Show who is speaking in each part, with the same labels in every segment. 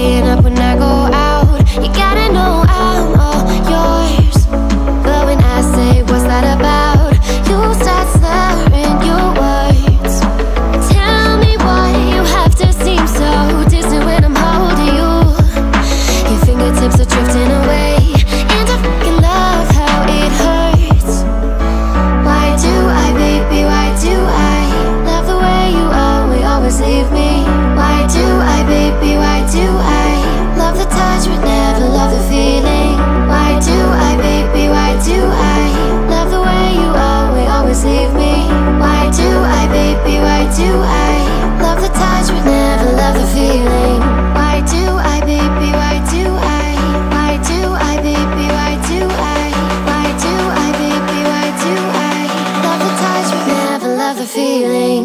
Speaker 1: staying up when I go out. You gotta know I'm all yours. But when I say what's that about, you start slurring your words. Tell me why you have to seem so distant when I'm holding you. Your fingertips are drifting away, and I fucking love how it hurts. Why do I, baby, why do I love the way you always leave me? Why do I, baby, why do I love the touch but never love the feeling? Why do I, baby, why do I love the way you always leave me? Why do I, baby, why do I love the touch but never love the feeling? Why do I, baby, why do I? Why do I, baby, why do I? Why do I, baby, why do I love the touch but never love the feeling?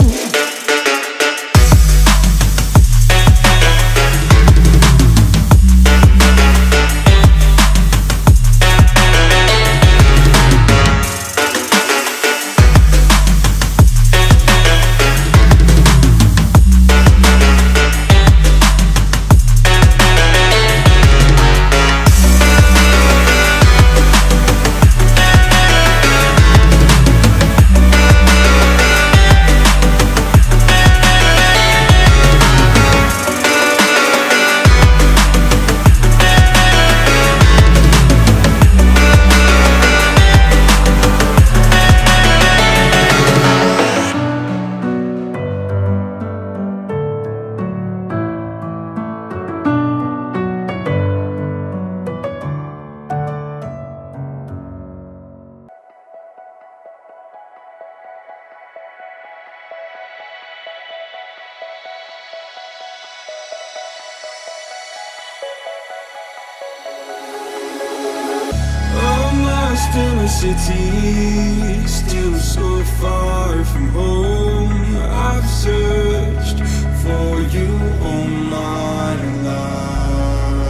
Speaker 2: In a city, still so far from home. I've searched for you all my life.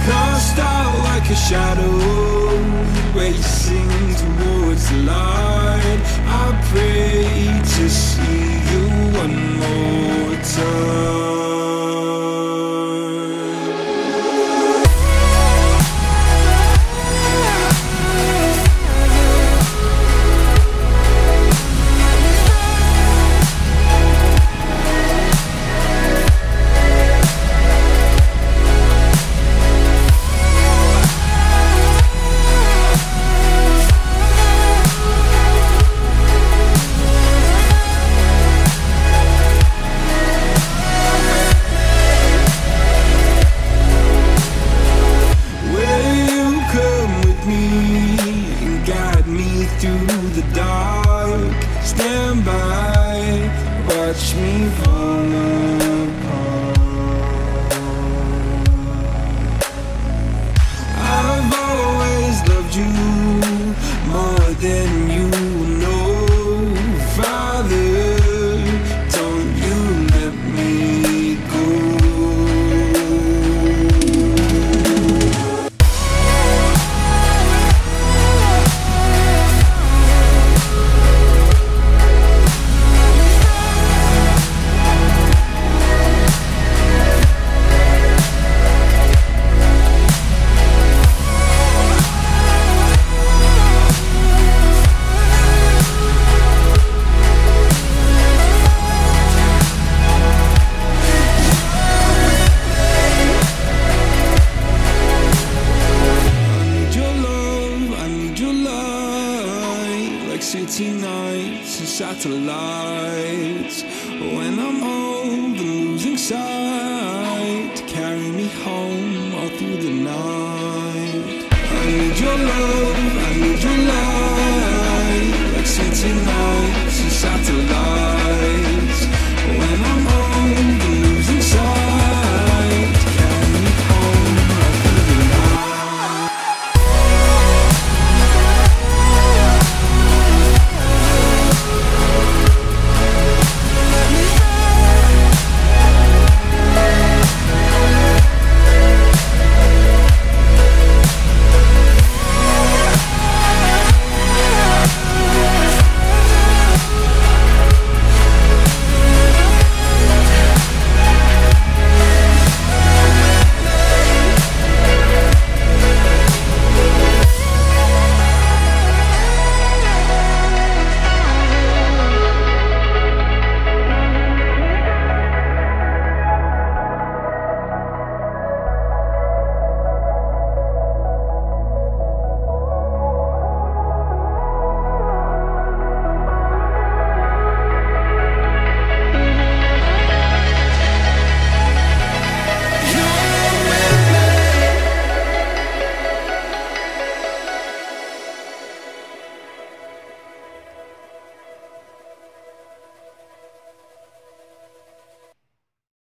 Speaker 2: Cast out like a shadow, racing towards the light. I pray to see